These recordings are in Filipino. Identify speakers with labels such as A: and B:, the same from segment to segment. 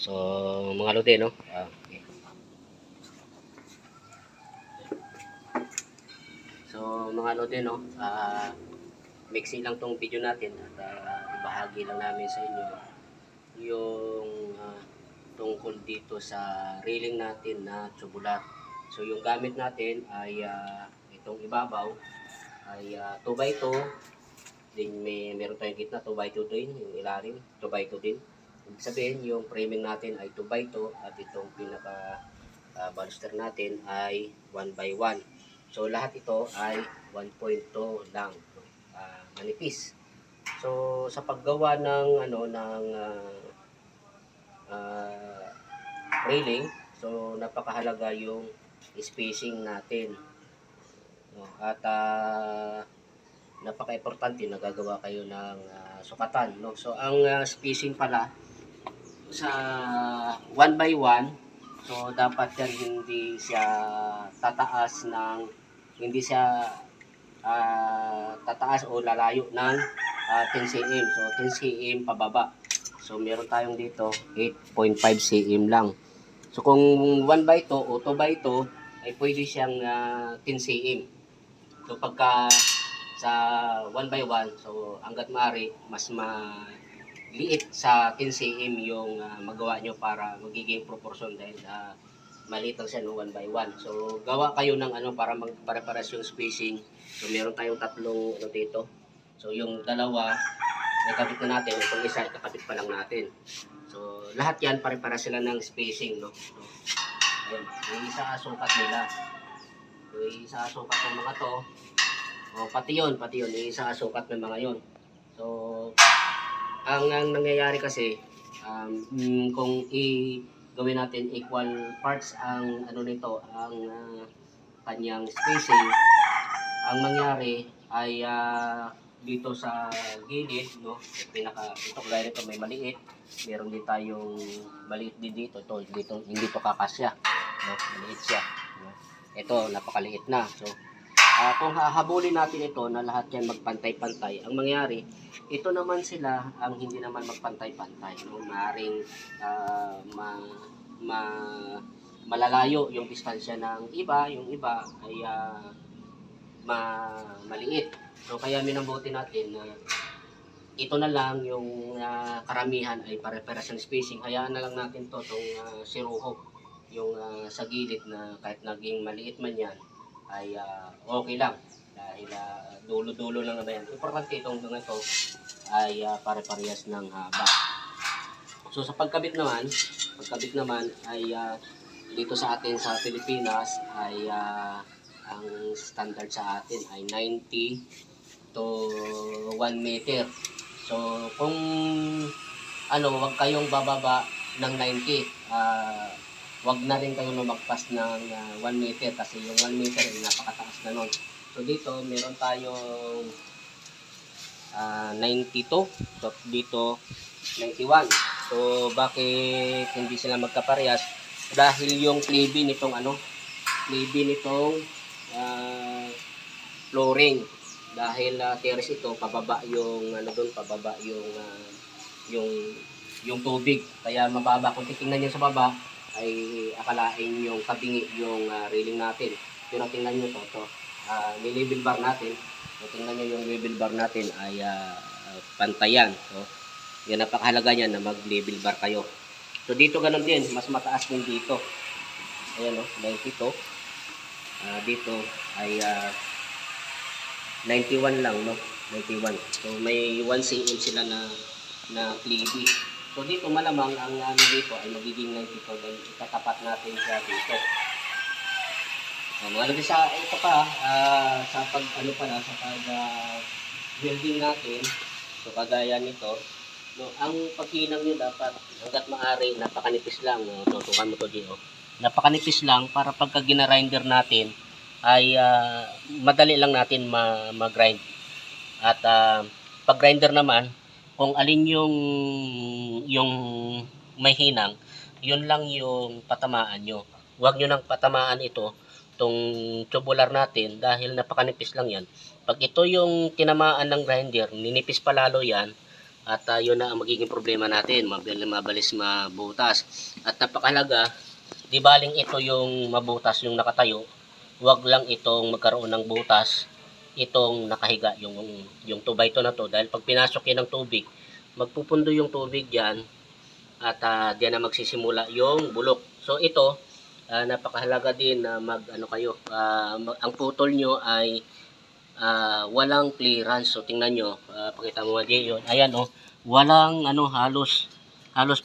A: So, mga lodi, no? Okay. So, mga lodi, no? Mixing lang tong video natin at ibahagi lang namin sa inyo yung tungkol dito sa railing natin na tubular. So, yung gamit natin ay itong ibabaw ay 2x2. Din meron tayong gitna 2x2 din, yung ilalim 2x2 din. Ibig sabihin, yung framing natin ay 2x2 at itong pinaka baluster natin ay 1x1. So lahat ito ay 1.2 lang, manipis. So sa paggawa ng railing, so napakahalaga yung spacing natin. No? At napaka-importante na gagawa kayo ng sukatan, no? So ang spacing pala sa 1x1, so dapat yan hindi siya tataas ng tataas o lalayo ng 10 cm. So 10 cm pababa. So meron tayong dito 8.5 cm lang. So kung 1x2 o 2x2 ay pwede siyang 10 cm. So pagka sa 1x1, so hanggat maaari mas maliit sa 10 cm yung magawa nyo para magiging proportion dahil maliit lang siya no 1x1. So gawa kayo ng para magpare-pares yung spacing. So meron tayong tatlong dito. So yung dalawa nakabit na natin, itong isa ikakabit pa lang natin. So lahat yan pare-pares sila ng spacing, no. So, ayun, yung isa sukat nila. Yung isa sukat ng mga to. O pati yun, yung isa sukat ng mga yon. So ang nangyayari kasi kung gawin natin equal parts ang nito, ang kanyang spacing, ang mangyari ay dito sa gilid, no, ito gaya nito may maliit, meron din tayong maliit din dito, hindi to kakasya, no, maliit siya, no. Ito napakaliit na. So kung hahabulin natin ito na lahat yan magpantay-pantay, ang mangyari, ito naman sila ang hindi naman magpantay-pantay, no? Maaring malalayo yung distansya ng iba, yung iba ay maliit. So kaya minabuti natin na ito na lang yung karamihan ay pare-pares ng spacing. Hayaan na lang natin to itong siruho, yung sa gilid na kahit naging maliit man yan ay okay lang dahil dulo-dulo lang naman yan. Importante itong mga ito ay pare-parehas ng haba. So sa pagkabit naman ay dito sa atin sa Pilipinas ay ang standard sa atin ay 90 to 1 meter. So kung wag kayong bababa ng 90, wag na rin kayo lumagpas ng 1 meter kasi yung 1 meter ay napakataas na nun. So dito meron tayong 92, so dito 91. So bakit hindi sila magkaparehas? Dahil yung clave nitong flooring, dahil terrace ito, pababa yung pababa yung tubig, kaya mababa. Kung titingnan niyo sa baba ay akalain yung tabingi yung railing natin, pero tingnan niyo to ni-level bar natin. So tingnan niyo yung level bar natin ay pantayan. So yan, napakahalaga niyan na mag-level bar kayo. So dito ganun din, mas mataas din dito. Ayan, 92. Dito ay 91 lang, no? 91. So may 1 cm sila na cleavy. So dito malamang ang dito ay magiging 92 dahil itatapat natin siya dito. Mga lagi sa ito pa sa pag building natin. So kagaya nito, no, ang paghinang nyo dapat hangga't maaari napakanipis lang, no? Tutukan mo to dito. Napakanipis lang para pagka gina-grinder natin ay madali lang natin mag-grind. At pag grinder naman, kung alin yung may hinang, yun lang yung patamaan nyo. Huwag nyo nang patamaan itong tubular natin dahil napakanipis lang yan. Pag ito yung tinamaan ng grinder, ninipis pa lalo yan, At yun na ang magiging problema natin, mabalis mabutas. At napakahalaga, di baling ito yung mabutas, yung nakatayo, wag lang itong magkaroon ng butas, itong nakahiga, yung 2x2 na to. Dahil pag pinasok yan ng tubig, magpupundo yung tubig dyan, at diyan na magsisimula yung bulok. So ito, napakahalaga din na ano kayo, ang putol nyo ay walang clearance. So tingnan nyo, pakita mo nga yun. Ayan walang halos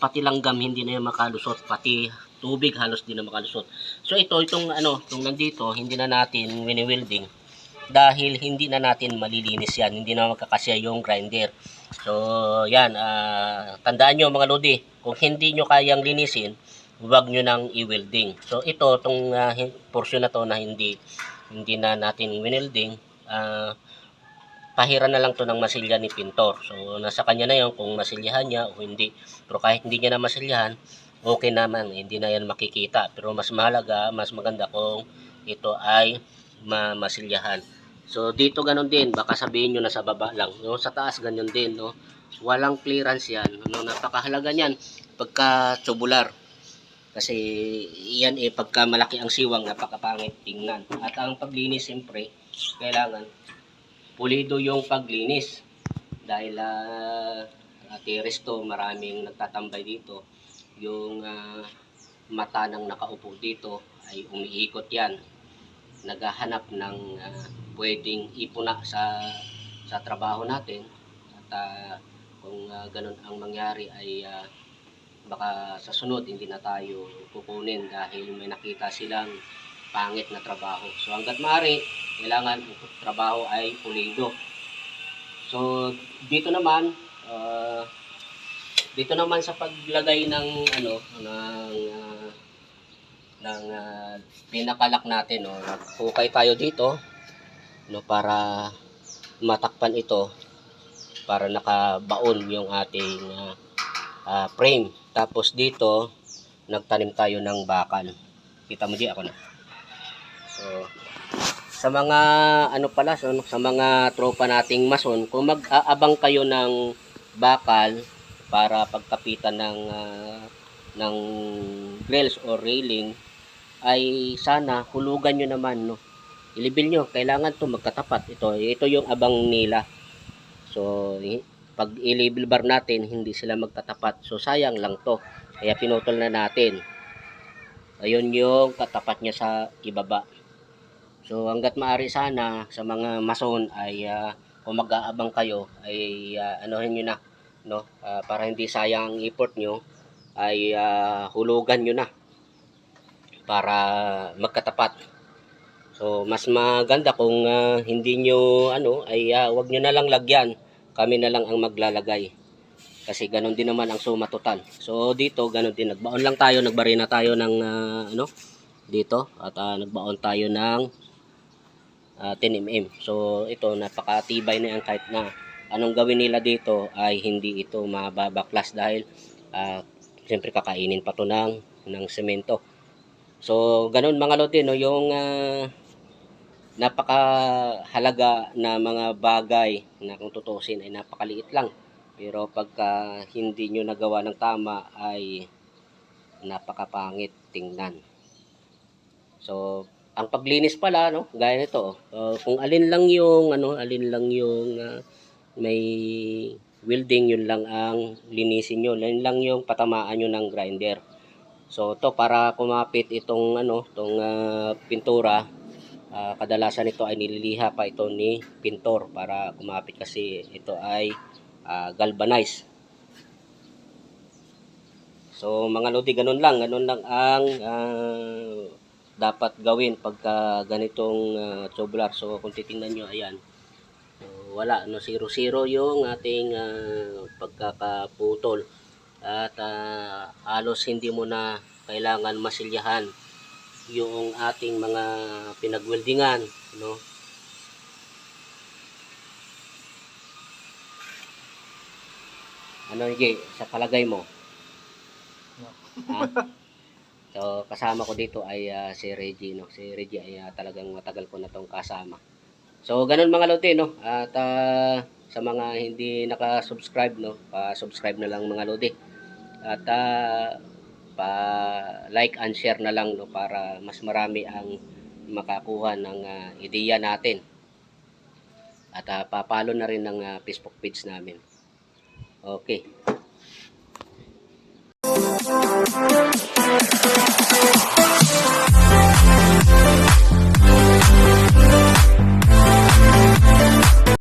A: pati langgam hindi na yung makalusot, pati tubig halos di na makalusot. So itong nandito, hindi na natin wini-welding dahil hindi na natin malilinis yan, hindi na magkakasya yung grinder. So yan, tandaan nyo mga lodi, kung hindi nyo kayang linisin, huwag nyo nang i-welding. So ito, itong portion na to na hindi na natin winelding, pahiran na lang to ng masilya ni pintor. So nasa kanya na yun kung masilyahan niya o hindi. Pero kahit hindi niya na masilyahan, okay naman, hindi na yan makikita. Pero mas mahalaga, mas maganda kung ito ay masilyahan. So dito ganun din, baka sabihin nyo nasa baba lang, sa taas ganyan din, walang clearance yan. Napakahalaga niyan pagka tubular. Kasi yan pagka malaki ang siwang, napakapangit tingnan. At ang paglinis siyempre, kailangan pulido yung paglinis. Dahil tiris to, maraming nagtatambay dito. Yung mata ng nakaupo dito ay umiikot yan. Naghahanap ng pwedeng ipuna sa trabaho natin. At kung ganun ang mangyari ay baka sa sunod hindi na tayo kukunin dahil may nakita silang pangit na trabaho. So hanggat maaari, kailangan trabaho ay pulido. So dito naman sa paglagay ng pinakalak natin, nagpukay tayo dito para matakpan ito, para nakabaon yung ating frame. Tapos dito nagtanim tayo ng bakal. Kita mo di ako na. So sa mga sa mga tropa nating mason, kung mag-aabang kayo ng bakal para pagkapitan ng grills or railing, ay sana hulugan nyo naman, ilibil nyo, kailangan to magkatapat. Ito yung abang nila. So pag i-label bar natin, hindi sila magtatapat. So sayang lang to. Kaya pinutol na natin. Ayun yung katapat niya sa ibaba. So hanggat maaari sana sa mga mason ay kung mag-aabang kayo ay anuhin nyo na, para hindi sayang ang effort nyo, ay hulugan nyo na para magkatapat. So mas maganda kung hindi nyo ay wag nyo na lang lagyan, kami na lang ang maglalagay. Kasi ganun din naman ang suma total. So dito ganun din, nagbaon lang tayo, nagbari na tayo ng dito at nagbaon tayo ng 10 mm. So ito napakatibay na yan, kahit na anong gawin nila dito ay hindi ito mababaklas dahil siyempre kakainin pa to ng semento. So ganun mga lodi, yung napakahalaga na mga bagay na kung tutusin ay napakaliit lang, pero pagka hindi nyo nagawa ng tama ay napakapangit tingnan. So ang paglinis pala, gaya nito, kung alin lang yung may welding, yun lang ang linisin nyo, yun lang yung patamaan nyo ng grinder. So to para kumapit itong pintura, kadalasan ito ay nililiha pa ito ni pintor para kumapit, kasi ito ay galvanized. So mga lodi, ganun lang ang dapat gawin pagka ganitong tubular. So kung titingnan nyo, ayan, wala, 0-0 yung ating pagkakaputol, at halos hindi mo na kailangan masilyahan yung ating mga pinagweldingan, sa palagay mo? So kasama ko dito ay si Reggie, si Reggie ay talagang matagal ko na tong kasama. So ganun mga lodi, at Sa mga hindi naka-subscribe, no, pa-subscribe na lang mga lodi. At pa-like and share na lang, no, para mas marami ang makakuha ng ideya natin. At papalo na rin ng Facebook page namin. Okay.